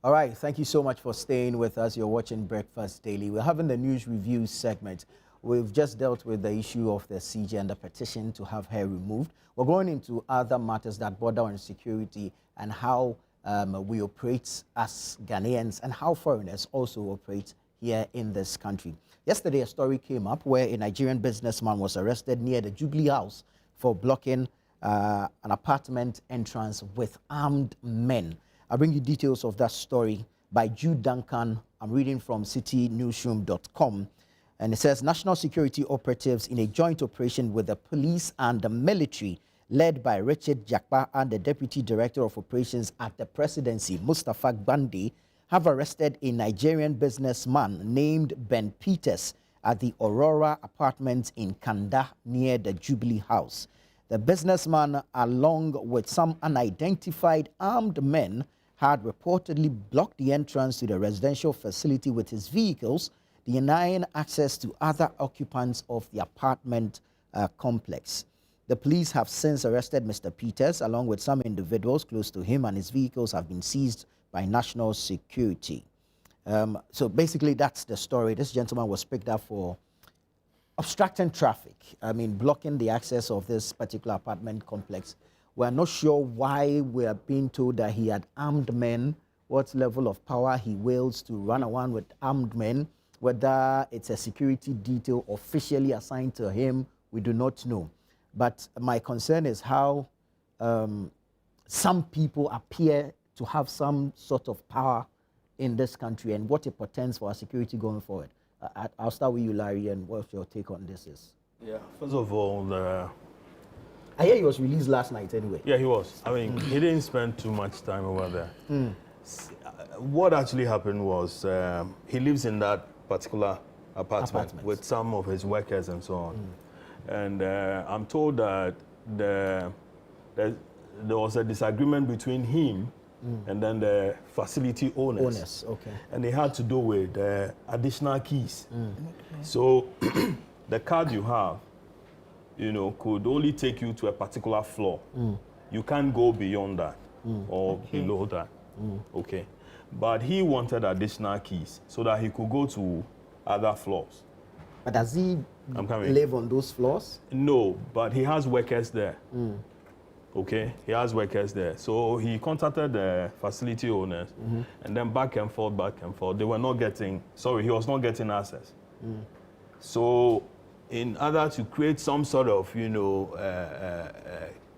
All right, thank you so much for staying with us. You're watching Breakfast Daily. We're having the news review segment. We've just dealt with the issue of the CJ and the petition to have her removed. We're going into other matters that border on security and how we operate as Ghanaians and how foreigners also operate here in this country. Yesterday, a story came up where a Nigerian businessman was arrested near the Jubilee House for blocking an apartment entrance with armed men. I'll bring you details of that story by Jude Duncan. I'm reading from citynewsroom.com. And it says, national security operatives in a joint operation with the police and the military, led by Richard Jakpa and the Deputy Director of Operations at the Presidency, Mustafa Gbande, have arrested a Nigerian businessman named Ben Peters at the Aurora apartment in Kanda near the Jubilee House. The businessman, along with some unidentified armed men, had reportedly blocked the entrance to the residential facility with his vehicles, denying access to other occupants of the apartment complex. The police have since arrested Mr. Peters, along with some individuals close to him, and his vehicles have been seized by national security. So basically, that's the story. This gentleman was picked up for obstructing traffic. I mean, blocking the access of this particular apartment complex. We're not sure why we are being told that he had armed men, what level of power he wields to run around with armed men, whether it's a security detail officially assigned to him, we do not know. But my concern is how some people appear to have some sort of power in this country and what it portends for our security going forward. I'll start with you, Larry, and what your take on this is. Yeah, first of all, I hear he was released last night anyway. Yeah, he was. I mean, he didn't spend too much time over there. What actually happened was he lives in that particular apartment with some of his workers and so on. And I'm told that there was a disagreement between him and then the facility owners. Okay. And they had to do with additional keys. So the card you have, you know, could only take you to a particular floor. You can't go beyond that or below that. Okay. But he wanted additional keys so that he could go to other floors. But does he live on those floors? No, but he has workers there. Okay, he has workers there. So he contacted the facility owners, and then back and forth. They were not getting, he was not getting access. So in order to create some sort of, you know,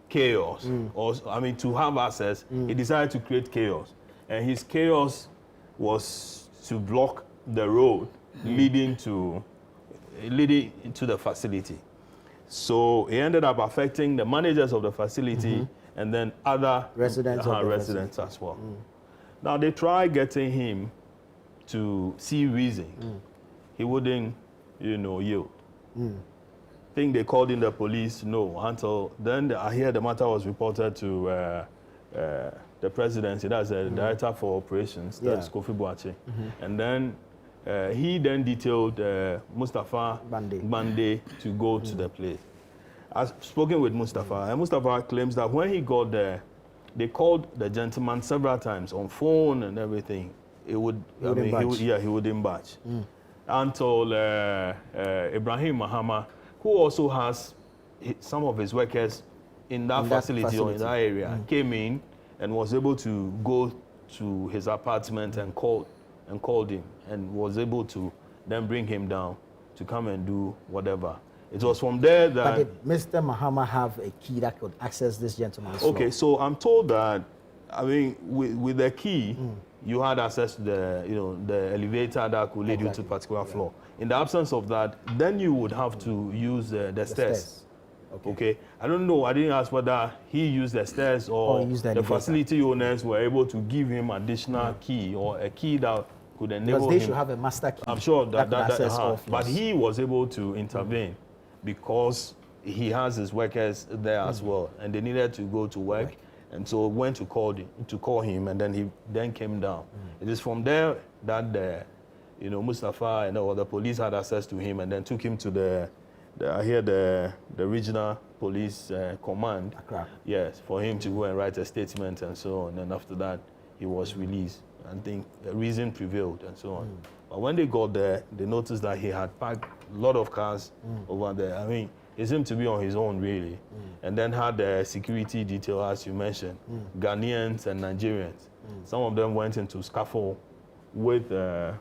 chaos, or I mean, to have access, he decided to create chaos. And his chaos was to block the road leading to the facility. So he ended up affecting the managers of the facility and then other residents as well. Now they tried getting him to see reason. He wouldn't, you know, yield. Think they called in the police, no, until then I hear the matter was reported to the presidency, that's the director for operations, that's Kofi Boache. And then he then detailed Mustafa Gbande to go to the place. I've spoken with Mustafa, and Mustafa claims that when he got there, they called the gentleman several times on phone and everything. He wouldn't budge. Until Ibrahim Mahama, who also has some of his workers in that facility or in that area, came in and was able to go to his apartment and called him and was able to then bring him down to come and do whatever. It was from there that... But did Mr. Mahama have a key that could access this gentleman's floor? Okay, so I'm told that, I mean, with the key, you had access to the, you know, the elevator that could lead you to a particular floor. In the absence of that, then you would have to use the stairs. Okay. I don't know. I didn't ask whether he used the stairs or the facility owners were able to give him additional key or a key that could enable him. Because they should have a master key. I'm sure that but he was able to intervene because he has his workers there as well, and they needed to go to work, and so went to call him, and then he then came down. It is from there that you know, Mustafa and all the police had access to him, and then took him to the regional police command. Accra. Yes, for him to go and write a statement and so on. And after that, he was released. I think reason prevailed and so on. But when they got there, they noticed that he had parked a lot of cars over there. I mean, he seemed to be on his own, really. And then had the security detail, as you mentioned, Ghanaians and Nigerians. Some of them went into scuffle with the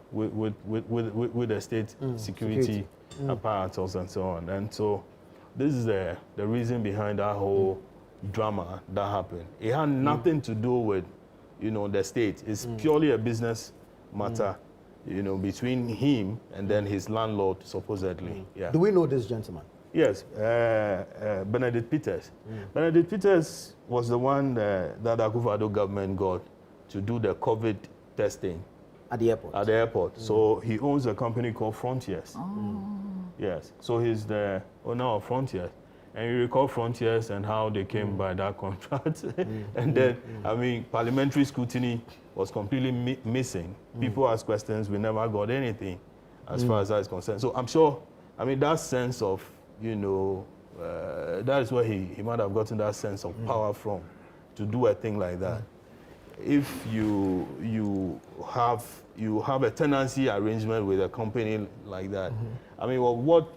state security apparatus and so on. And so this is the reason behind that whole drama that happened. It had nothing to do with, the state. It's purely a business matter, between him and then his landlord, supposedly. Yeah. Do we know this gentleman? Yes, Benedict Peters. Benedict Peters was the one that the Akufo-Addo government got to do the COVID testing. At the airport? At the airport. So he owns a company called Frontiers. Yes, so he's the owner of Frontiers. And you recall Frontiers and how they came by that contract. And then, I mean, parliamentary scrutiny was completely missing. People asked questions, we never got anything as far as that is concerned. So I'm sure, I mean, that sense of, that is where he might have gotten that sense of power from, to do a thing like that. If you have a tenancy arrangement with a company like that, I mean, well,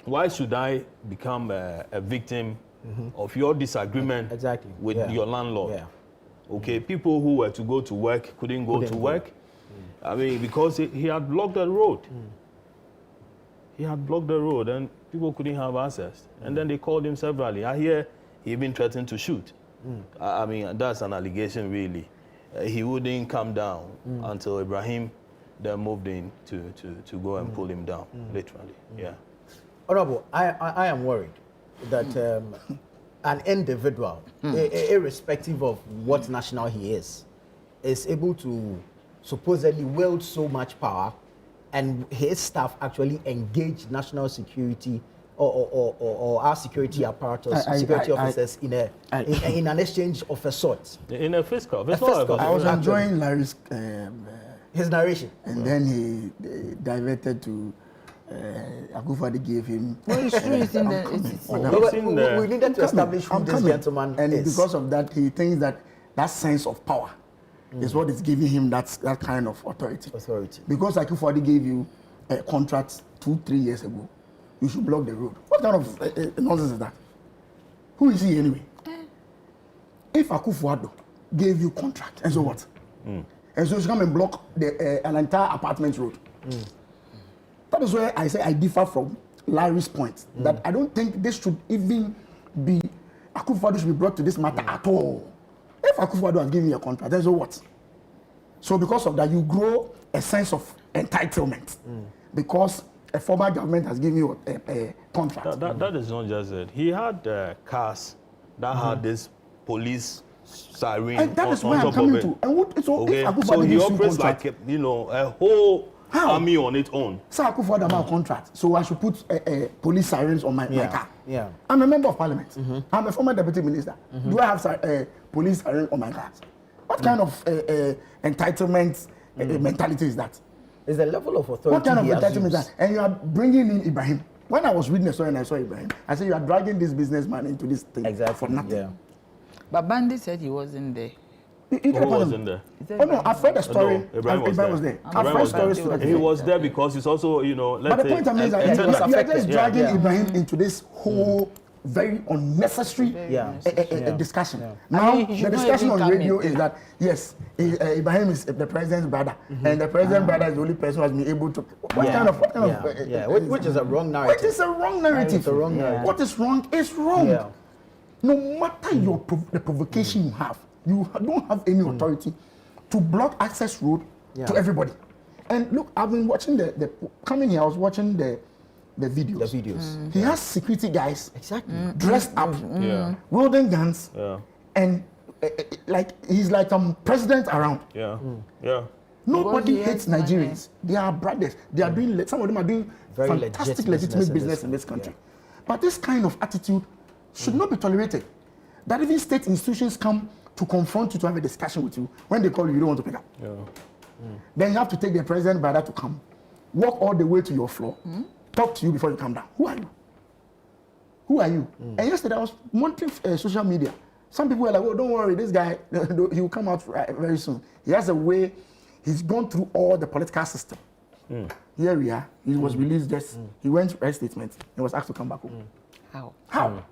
why should I become a victim of your disagreement with your landlord? Yeah. Okay, people who were to go to work couldn't go to work. I mean, because he had blocked the road. He had blocked the road and people couldn't have access. And then they called him severally. I hear he even threatened to shoot. I mean, that's an allegation, really. He wouldn't come down until Ibrahim then moved in to go and pull him down, literally. Yeah. Honorable, I am worried that an individual, irrespective of what national he is able to supposedly wield so much power, and his staff actually engage national security or our security apparatus, security officers in an exchange of a sort. In a fiscal. I was enjoying Larry's his narration, and then he diverted to Akufo-Addo gave him. We needed to establish who this gentleman and is. Because of that, he thinks that sense of power is what is giving him that kind of authority. Because Akufo-Addo gave you a contract 2-3 years ago, you should block the road. What kind of nonsense is that? Who is he anyway? If Akufo-Addo gave you contract, and so what? And so you should come and block an entire apartment road. That is where I say I differ from Larry's point, that I don't think this should even be, Akufo-Addo should be brought to this matter at all. If Akufo-Addo has given you a contract, then so what? So because of that, you grow a sense of entitlement. Because a former government has given you a contract. That is not just it. He had cars that had this police siren. And that is where I'm coming to. And so he operates like a whole army on its own. So Akufo-Addo have a contract, so I should put police sirens on my car. Yeah. I'm a member of parliament. I'm a former deputy minister. Do I have police sirens on my car? What kind of entitlement mentality is that? Is the level of authority? What kind of entitlement is that? And you are bringing in Ibrahim. When I was reading the story and I saw Ibrahim, I said, you are dragging this businessman into this thing for nothing. Yeah. But Bandi said he wasn't there. Who wasn't there? Oh no, I've read the story. No, Ibrahim was there. I've read stories to that. He was there because it's also, But the point I mean is that you are just dragging Ibrahim into this whole very unnecessary discussion. Now, the discussion on radio is that, yes, Ibrahim is the president's brother, and the president's brother is the only person who has been able to... Which is a wrong narrative. Which is a wrong narrative. What is wrong is wrong. Yeah. No matter the provocation you have, you don't have any authority to block access road to everybody. And look, I've been watching coming here, I was watching the videos. He has security guys dressed up, wielding guns, and like he's like president around. Nobody hates Nigerians. They are brothers. They are doing. Some of them are doing very fantastic, legitimate business in this country. But this kind of attitude should not be tolerated. That even state institutions come to confront you, to have a discussion with you. When they call you, you don't want to pick up. Then you have to take the president brother to come, walk all the way to your floor, talk to you before you come down. Who are you? And yesterday I was monitoring social media. Some people are like, oh, don't worry, this guy, he will come out very soon. He has a way, he's gone through all the political system. Here we are, he was released just, he went to a statement, he was asked to come back home. How?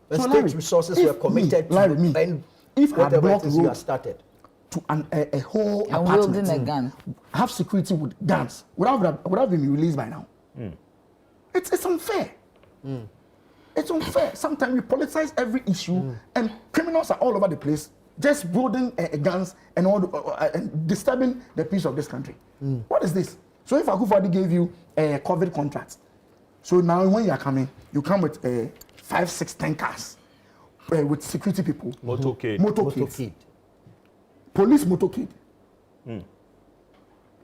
The So state Larry, resources if were committed me, Larry, to me, end if I whatever block it is you road have started. to a whole And wielding apartment, a gun. have security with guns, would have been released by now. It's unfair. It's unfair. Sometimes we politicize every issue, and criminals are all over the place, just wielding guns and all and disturbing the peace of this country. What is this? So if Akufo-Addo gave you a COVID contract, so now when you are coming, you come with 5, 6, 10 cars with security people, motorcade, police motorcade.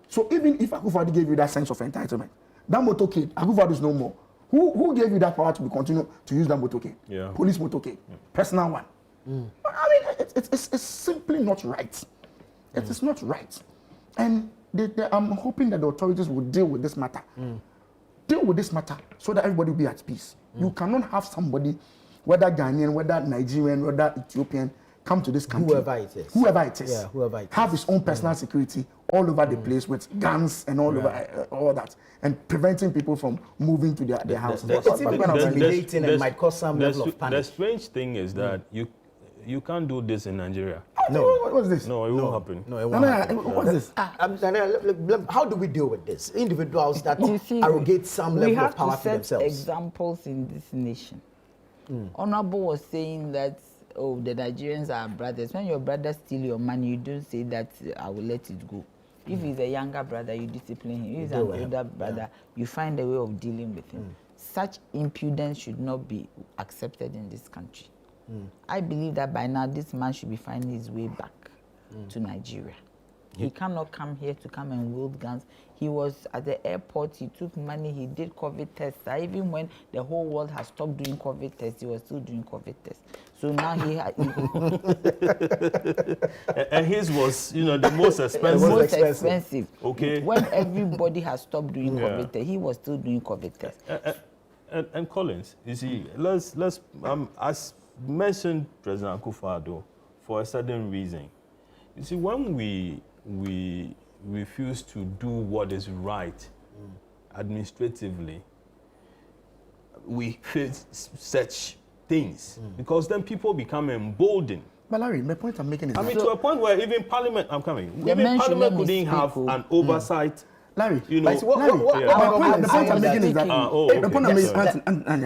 So even if Akufo-Addo gave you that sense of entitlement, that motorcade, Akufo-Addo is no more. Who gave you that power to continue to use that motorcade? Yeah. Police motorcade, personal one. I mean, it's simply not right. It is not right. And I'm hoping that the authorities will deal with this matter. Deal with this matter so that everybody will be at peace. You cannot have somebody, whether Ghanaian, whether Nigerian, whether Ethiopian, come to this country. Whoever it is. Whoever it is. Yeah, whoever it have is. his own personal security all over the place with guns and all over all that, and preventing people from moving to their houses. It's even intimidating and might cause some level of panic. The strange thing is that you can't do this in Nigeria. No. What's this? No, it won't happen. No, it won't happen. What's this? How do we deal with this? Individuals that You see, arrogate some we level have of power to to set themselves. examples in this nation. Honorable was saying that, oh, the Nigerians are brothers. When your brother steal your money, you don't say that I will let it go. If he's a younger brother, you discipline him. If he's an older brother, you find a way of dealing with him. Such impudence should not be accepted in this country. I believe that by now this man should be finding his way back to Nigeria. He cannot come here to come and wield guns. He was at the airport, he took money, he did COVID tests. Even when the whole world has stopped doing COVID tests, he was still doing COVID tests. So now And his was, the most expensive. The most expensive. Okay. When everybody has stopped doing COVID tests, he was still doing COVID tests. And Collins, you see, let's as mentioned President Akufo-Addo for a certain reason. You see, when we refuse to do what is right administratively, we face such things because then people become emboldened. But Larry, my point I'm making is to a point where even Parliament, even Parliament couldn't have an oversight. Larry, You know, the point I'm making is that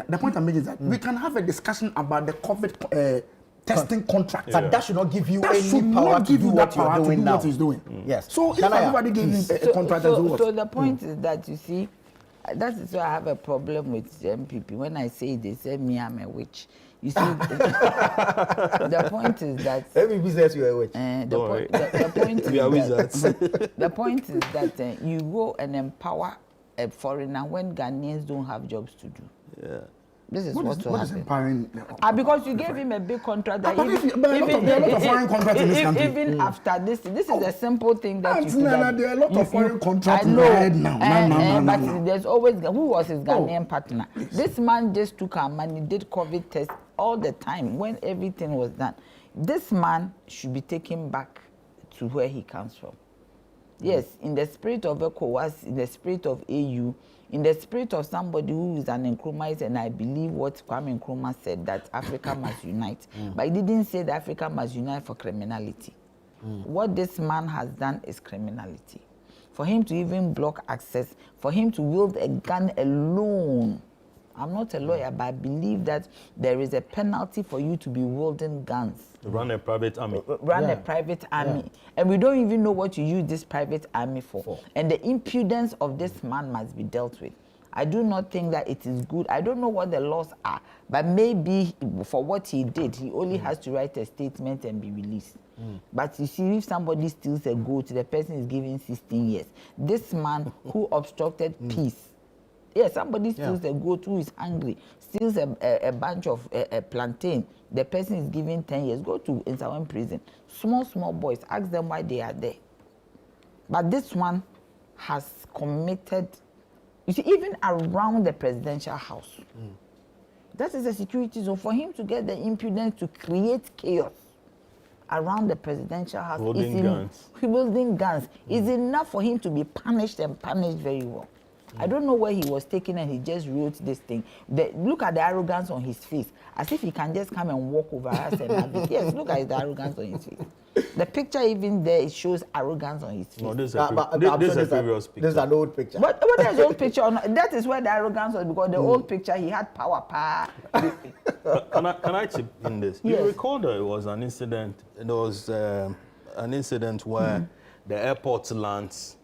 the point I'm making is that we can have a discussion about the COVID testing contract. But that should not give you That should any power not to give do you what that you're power to doing do now. what he's doing. Yes. So if Nana, everybody gave him a contract and do what? So the point is that, you see, that is why I have a problem with MPP. When I say they say me, I'm a witch. You see, the point is that Every business you are with. the point is We are that, wizards. the point is that you go and empower a foreigner when Ghanaians don't have jobs to do. Yeah. This is What what will is happen. empowering? Because you gave him a big contract. That But there are a lot of foreign contracts in this country. Even after this is a simple thing that you could have. There are a lot of foreign contracts I know, right now. but there's always who was his Ghanaian partner. This man just took our money, did COVID tests all the time when everything was done. This man should be taken back to where he comes from. Yes, in the spirit of ECOWAS, in the spirit of AU, in the spirit of somebody who is an Nkrumah, and I believe what Kwame Nkrumah said, that Africa must unite. But he didn't say that Africa must unite for criminality. What this man has done is criminality. For him to even block access, for him to wield a gun alone. I'm not a lawyer, but I believe that there is a penalty for you to be wielding guns. To run a private army. A private army. And we don't even know what you use this private army for. And the impudence of this man must be dealt with. I do not think that it is good. I don't know what the laws are, but maybe for what he did, he only has to write a statement and be released. But you see, if somebody steals a goat, the person is given 16 years. This man who obstructed peace, somebody steals a goat who is angry, steals a bunch of plantain, the person is given 10 years. Go to Insawan prison. Small boys, ask them why they are there. But this one has committed, you see, even around the presidential house, That is a security zone. For him to get the impudence to create chaos around the presidential house, holding guns is enough for him to be punished and punished very well. I don't know where he was taken and he just wrote this thing. Look at the arrogance on his face, as if he can just come and walk over us and have it. Yes, look at the arrogance on his face. The picture even there, it shows arrogance on his face. No, this is a previous picture. This is an old picture. But there's an old picture. That is where the arrogance was, because the old picture, he had power. Can I chip in this? Yes. You recall there was an incident. There was an incident where the airport lands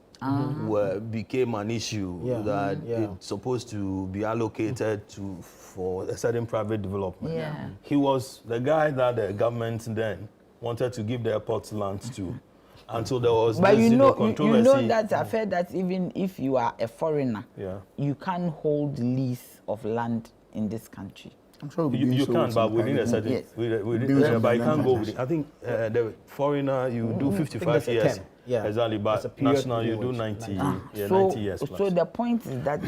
became an issue that it's supposed to be allocated for a certain private development. Yeah. He was the guy that the government then wanted to give the airport land to, until there was But this, controversy. you know that affair that even if you are a foreigner, Yeah. you can't hold lease of land in this country. I'm sure You can, but within a certain, Yes. but you can't go within. I think the foreigner you do 55 that's a years. 10. Yeah. Exactly, That's a but period national you do within 90, which- 90 years plus. So the point is that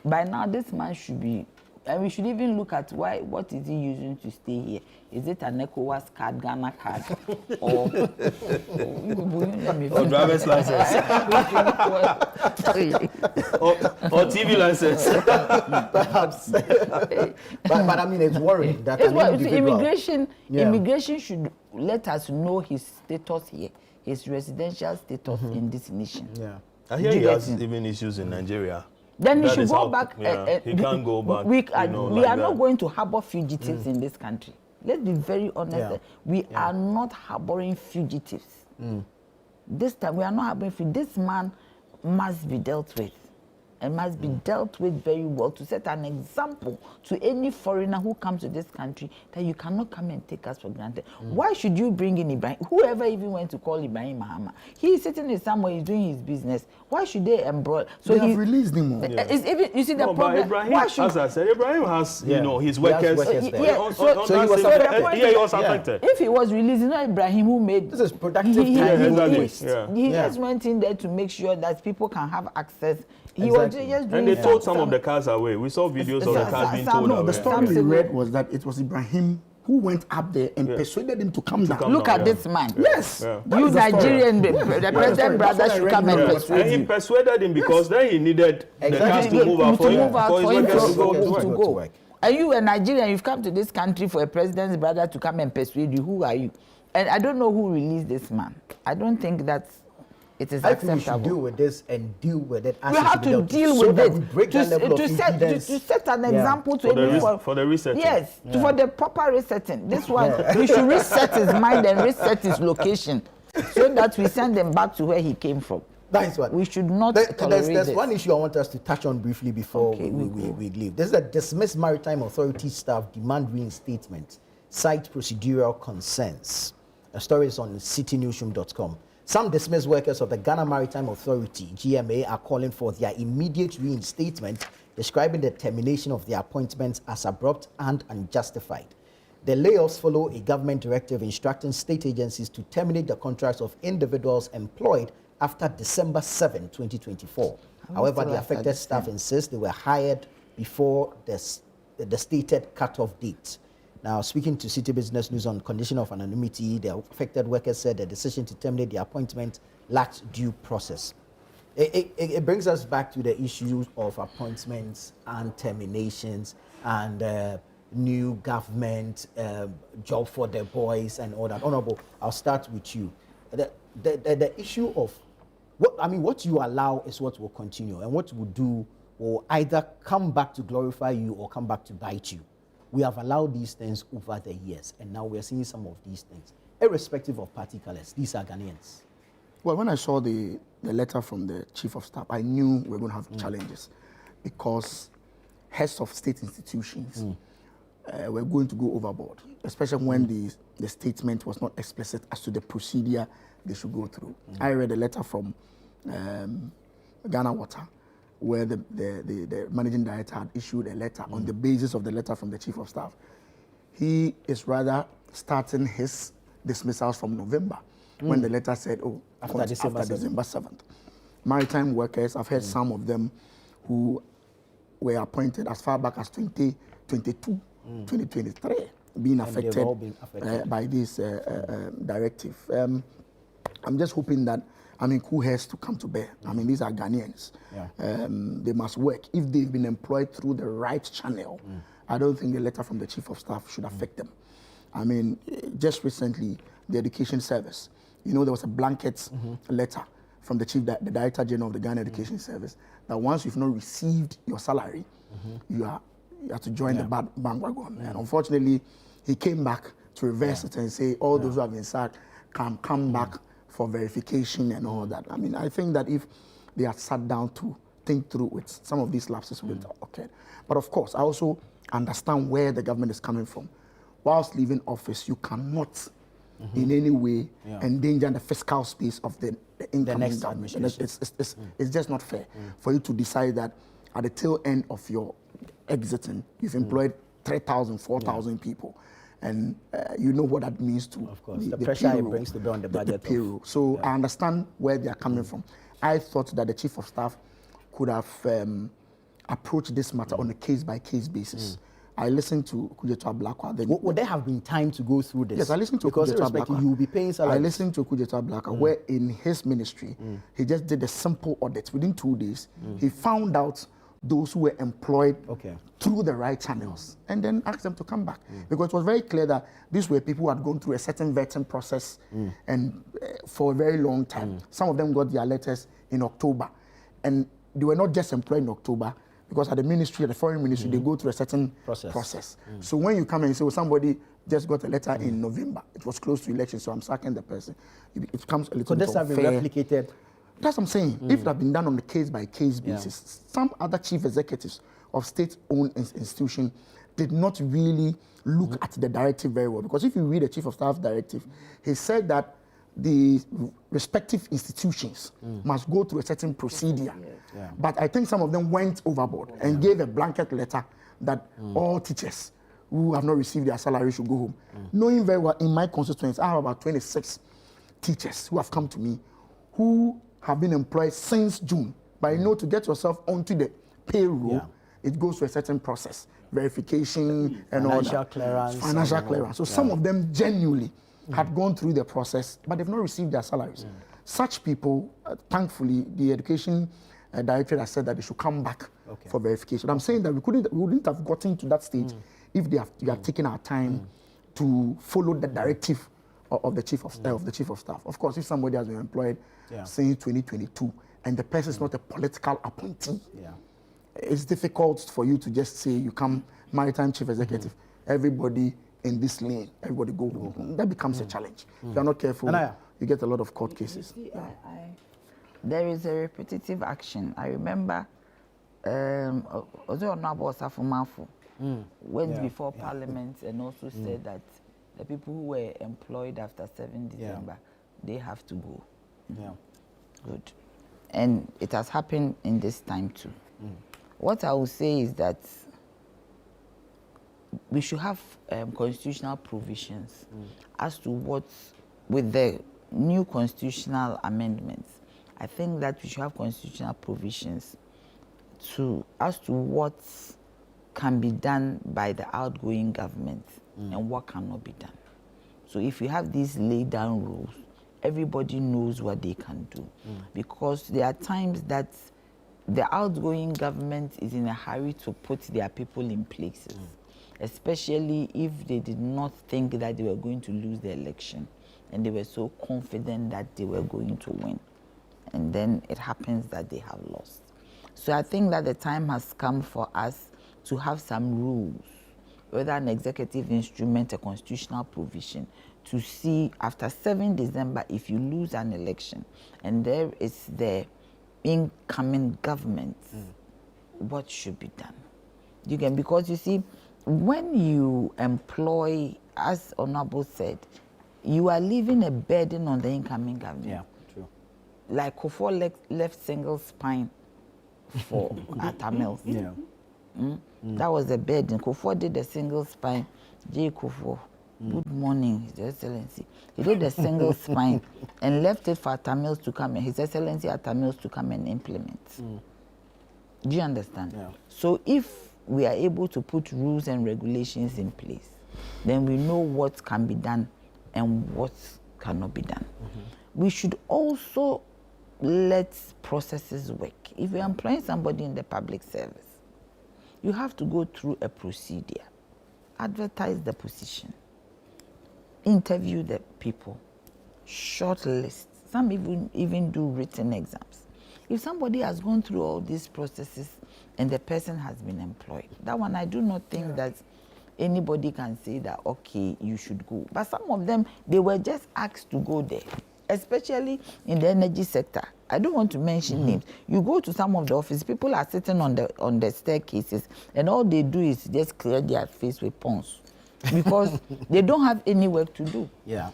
by now this man should be, and we should even look at what is he using to stay here? Is it an ECOWAS card, Ghana card, or driver's license, or TV license. Perhaps. but I mean, it's worrying that It's an what, individual- immigration should let us know his status here, his residential status in this nation. Yeah. I hear Do he you has get me? even issues in Nigeria. Then he That should is go how- back. yeah, he can't go back. We like are not that. going to harbor fugitives in this country. Let's be very honest. Yeah. We are not harboring fugitives. This time we are not harboring fugitives. This man must be dealt with. And must be dealt with very well to set an example to any foreigner who comes to this country that you cannot come and take us for granted. Why should you bring in Ibrahim? Whoever even went to call Ibrahim Mahama, he is sitting in somewhere, he's doing his business. Why should they embroil? So They have released him. It's even, you see the No, but problem. Ibrahim, Why should as I said, Ibrahim has, Yeah. his He has workers. workers there. Yeah, on so that he was same- affected. he was Yeah. affected. if he was released, it's not Ibrahim who made. This is productive He, time. exactly. waste. Yeah. he Yeah. just went in there to make sure that people can have access. He Exactly. was just doing And they towed some of the cars away. We saw videos of the cars being towed No, away. the story we Something- read was that it was Ibrahim who went up there and persuaded him to come down. come Look down, at yeah. this man. Yes. Yeah. that You is the story. Nigerian, the story. president That's brother what I should read come in and the persuade And he you. persuaded him because then he needed the Exactly. cars to move out for him, for his workers to go to to work. work. to work. And you, a Nigerian, you've come to this country for a president's brother to come and persuade you. Who are you? And I don't know who released this man. I don't think that it is I think we should acceptable. deal with this and deal with it. As We it have should be to dealt with, deal so with that it we break that level of impudence. to set an Yeah. example to For the anyone. for the resetting. Yes, for the proper resetting. This one, he should reset his mind and reset his location so that we send him back to where he came from. That is what. We should not tolerate There's this. one issue I want us to touch on briefly before Okay, we leave. This is a dismissed Maritime Authority staff demand reinstatement, cite procedural concerns. A story is on citynewsroom.com. Some dismissed workers of the Ghana Maritime Authority, GMA, are calling for their immediate reinstatement, describing the termination of their appointments as abrupt and unjustified. The layoffs follow a government directive instructing state agencies to terminate the contracts of individuals employed after December 7, 2024. However, still the after affected staff insist they were hired before the stated cutoff date. Now, speaking to City Business News on condition of anonymity, the affected workers said the decision to terminate the appointment lacked due process. It brings us back to the issues of appointments and terminations and new government, job for the boys and all that. Honorable, I'll start with you. The issue of what you allow is what will continue, and what you will do will either come back to glorify you or come back to bite you. We have allowed these things over the years, and now we're seeing some of these things. Irrespective of party colors, these are Ghanaians. Well, when I saw the letter from the chief of staff, I knew we were going to have challenges because heads of state institutions were going to go overboard, especially when the statement was not explicit as to the procedure they should go through. I read a letter from Ghana Water, where the managing director had issued a letter on the basis of the letter from the chief of staff. He is rather starting his dismissals from November, when the letter said, after December 7th. Maritime workers, I've heard some of them who were appointed as far back as 2022 2023 being And they've affected, all been affected. by this directive. I'm just hoping that, cool heads to come to bear. These are Ghanaians. Yeah. They must work. If they've been employed through the right channel, I don't think the letter from the Chief of Staff should affect them. Just recently, the Education Service, there was a blanket letter from the Director General of the Ghana Education Service that once you've not received your salary, you have to join the bandwagon. And unfortunately, he came back to reverse it and say all those who have been sacked can come back for verification and all that. I think that if they had sat down to think through it, some of these lapses would have occurred. But of course, I also understand where the government is coming from. Whilst leaving office, you cannot in any way endanger the fiscal space of the incoming government. It's just not fair for you to decide that at the tail end of your exiting, you've employed 3,000, 4,000 people. And you know what that means to of course, the pressure payroll, it brings to bear on the budget. Payroll. So I understand where they are coming from. I thought that the Chief of Staff could have approached this matter on a case-by-case basis. I listened to Kujetua Blakwa. Would there have been time to go through this? Yes, I listened to because Kujetua Blakwa. You will be paying salaries. I listened to Kujetua Blakwa, where in his ministry, he just did a simple audit. Within 2 days, he found out those who were employed through the right channels and then asked them to come back. Because it was very clear that these were people who had gone through a certain vetting process and for a very long time. Some of them got their letters in October. And they were not just employed in October, because at the ministry, at the foreign ministry, they go through a certain process. So when you come and say, well, somebody just got a letter in November, it was close to election, so I'm sacking the person, it becomes a little bit this have been unfair. replicated? That's what I'm saying. If it had been done on a case-by-case basis, some other chief executives of state-owned institutions did not really look at the directive very well. Because if you read the Chief of Staff directive, he said that the respective institutions must go through a certain procedure. But I think some of them went overboard and gave a blanket letter that all teachers who have not received their salary should go home. Knowing very well, in my constituency, I have about 26 teachers who have come to me who have been employed since June. But to get yourself onto the payroll, it goes through a certain process, verification and all that. Financial clearance. So some of them genuinely had gone through the process, but they've not received their salaries. Such people, thankfully, the education director has said that they should come back for verification. I'm saying that we wouldn't have gotten to that stage if we had taken our time to follow the directive of the Chief of Staff. Of course, if somebody has been employed since 2022 and the person is not a political appointee, it's difficult for you to just say you come Maritime Chief Executive, everybody in this lane, everybody go home. That becomes a challenge. If you're not careful, you get a lot of court cases. See, there is a repetitive action. I remember went before Parliament and also said that the people who were employed after 7 December, they have to go. Good. And it has happened in this time too. What I would say is that we should have constitutional provisions as to what, with the new constitutional amendments, I think that we should have constitutional provisions as to what can be done by the outgoing government and what cannot be done. So if you have these laid down rules, everybody knows what they can do. Because there are times that the outgoing government is in a hurry to put their people in places, especially if they did not think that they were going to lose the election and they were so confident that they were going to win. And then it happens that they have lost. So I think that the time has come for us to have some rules, whether an executive instrument, a constitutional provision, to see after 7 December, if you lose an election and there is the incoming government, what should be done? Because you see, when you employ, as Honorable said, you are leaving a burden on the incoming government. Yeah, true. Like Kufuor left single spine for Atamils. That was a burden. Kufuor did a single spine. J. Kufuor, good morning, His Excellency. He did a single spine and left it for Atamils to come and His Excellency Atamils to come and implement. Do you understand? Yeah. So if we are able to put rules and regulations in place, then we know what can be done and what cannot be done. We should also let processes work. If you're employing somebody in the public service, you have to go through a procedure, advertise the position, interview the people, shortlist. Some even do written exams. If somebody has gone through all these processes and the person has been employed, that one I do not think that anybody can say that, okay, you should go. But some of them, they were just asked to go there, especially in the energy sector. I don't want to mention names. You go to some of the offices, people are sitting on the staircases, and all they do is just clear their face with pons because they don't have any work to do. Yeah.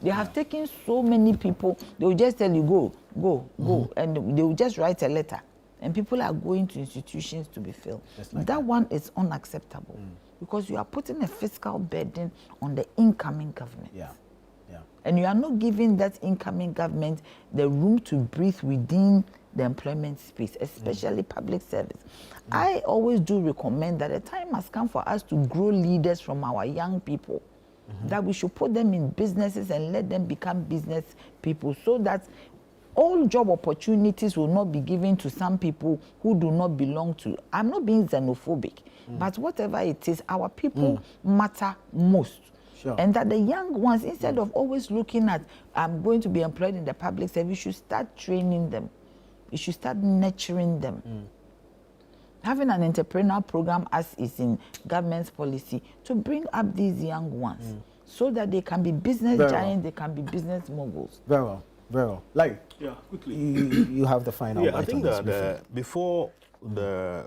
They have taken so many people. They will just tell you, go, and they will just write a letter. And people are going to institutions to be filled. Like that one is unacceptable because you are putting a fiscal burden on the incoming government. Yeah. And you are not giving that incoming government the room to breathe within the employment space, especially public service. I always do recommend that the time has come for us to grow leaders from our young people, that we should put them in businesses and let them become business people so that all job opportunities will not be given to some people who do not belong to. I'm not being xenophobic, but whatever it is, our people matter most. Sure. And that the young ones, instead of always looking at, I'm going to be employed in the public service, you should start training them. You should start nurturing them. Having an entrepreneurial program, as is in government's policy, to bring up these young ones so that they can be business giants, they can be business moguls. Very well, very well. Like, Yeah, quickly. you have the final Yeah, word I think on this that before the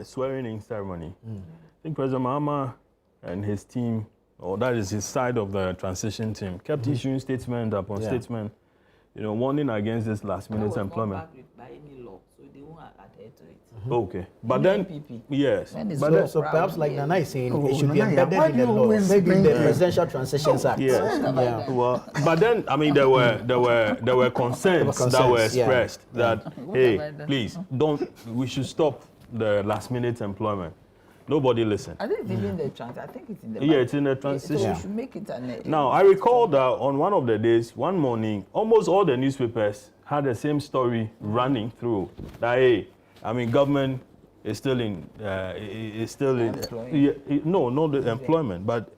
swearing-in ceremony, I think President Mahama and his team, or that is his side of the transition team, kept issuing statement upon statement, warning against this last-minute employment. By any law, so they won't adhere to it. Okay, but then, yes. But so perhaps like Nana is saying, it should be Nana, embedded in the law, maybe in the Presidential Transitions Act. Yes. Yeah. Well, but then, I mean, there were concerns that were expressed that, hey, please, we should stop the last-minute employment. Nobody listened. I think it's even the trans. I think it's in the. Yeah, it's in the transition. So we should make it an. Now, I recall that on one of the days, one morning, almost all the newspapers had the same story running through. That, hey, I mean, government is still in. No, not the employment, but.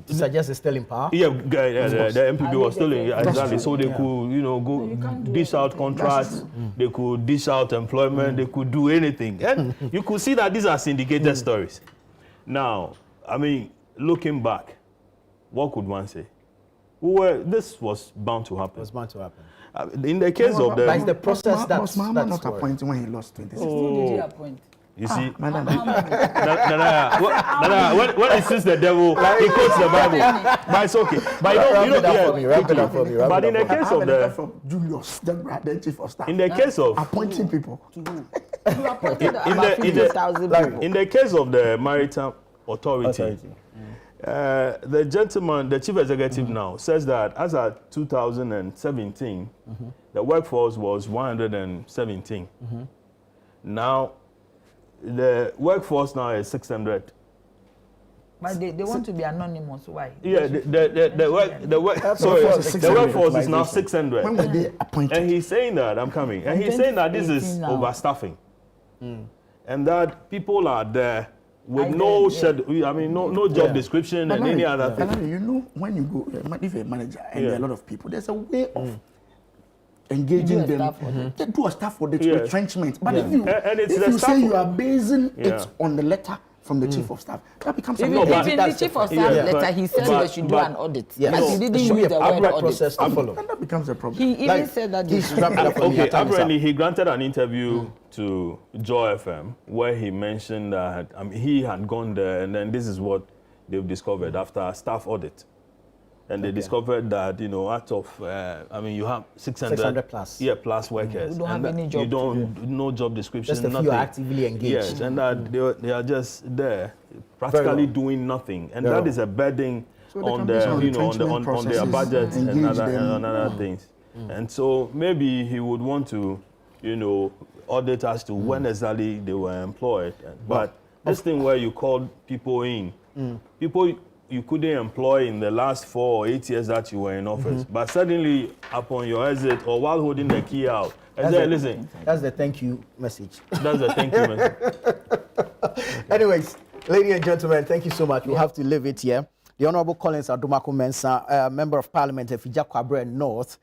Suggest it's still in power? Yeah, the MPB was still in. Exactly. So they could, go dish out contracts, they could dish out employment, they could do anything. And you could see that these are syndicated stories. Now, I mean, looking back, what could one say? This was bound to happen. It was bound to happen. In the case of the... But it's the process that's not appointing when he lost 26. Who did he appoint? You see, Madam. when he sees the devil, he quotes the Bible. But it's okay. But Wrap it up for me. But in the case of the from Julius, the chief of staff, in the case of appointing people, You appointed about 50,000 people. in the case of the Maritime Authority, the gentleman, the chief executive now, says that as of 2017, the workforce was 117. Now, the workforce now is 600. But they want to be anonymous. Why? Yeah, the workforce is now 600. when were they appointed? And he's saying that, I'm coming, and he's saying that this is overstaffing. And that people are there with no job description and any other thing. You know, when you go, if you're a manager and there are a lot of people, there's a way of engaging them. They do a staff for the retrenchment. But if you say you are basing it on the letter from the chief of staff, that becomes even the chief of staff letter, he said they should do an audit. But he didn't use the word audit. Process to follow. And that becomes a problem. He even said that. Apparently he granted an interview to Joy FM where he mentioned that he had gone there, and then this is what they've discovered after a staff audit. And they discovered that, out of, you have 600 plus. Yeah, plus workers. You don't have any job. You don't, no job description, just a nothing. few actively engaged. Yes, and that they are just there, practically doing nothing. And that is a burden on their budget and other things. And so maybe he would want to, audit as to when exactly they were employed. But this thing where you called people in, people you couldn't employ in the last 4 or 8 years that you were in office, but suddenly upon your exit or while holding the key out, listen. That's the thank you message. That's the thank you message. Anyways, ladies and gentlemen, thank you so much. We'll have to leave it here. The Honorable Collins Adomako Mensah, Member of Parliament of Fija Kwabre North,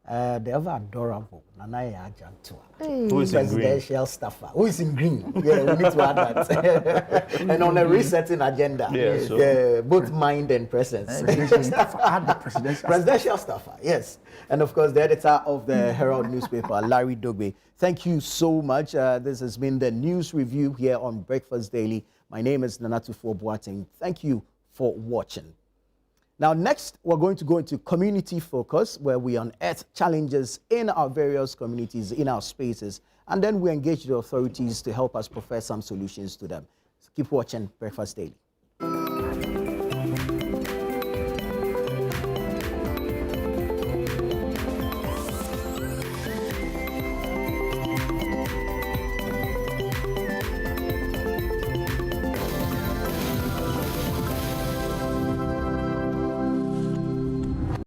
the ever adorable Nanaya Ajantua, Who is in green? presidential staffer. Who is in green? Yeah, we need to add that. And on a resetting agenda, both mind and presence. Presidential staffer, yes. And of course, the editor of the Herald newspaper, Larry Dogbe. Thank you so much. This has been the news review here on Breakfast Daily. My name is Nanatufo Boateng. Thank you for watching. Now, next, we're going to go into community focus, where we unearth challenges in our various communities, in our spaces, and then we engage the authorities to help us profess some solutions to them. So keep watching Breakfast Daily.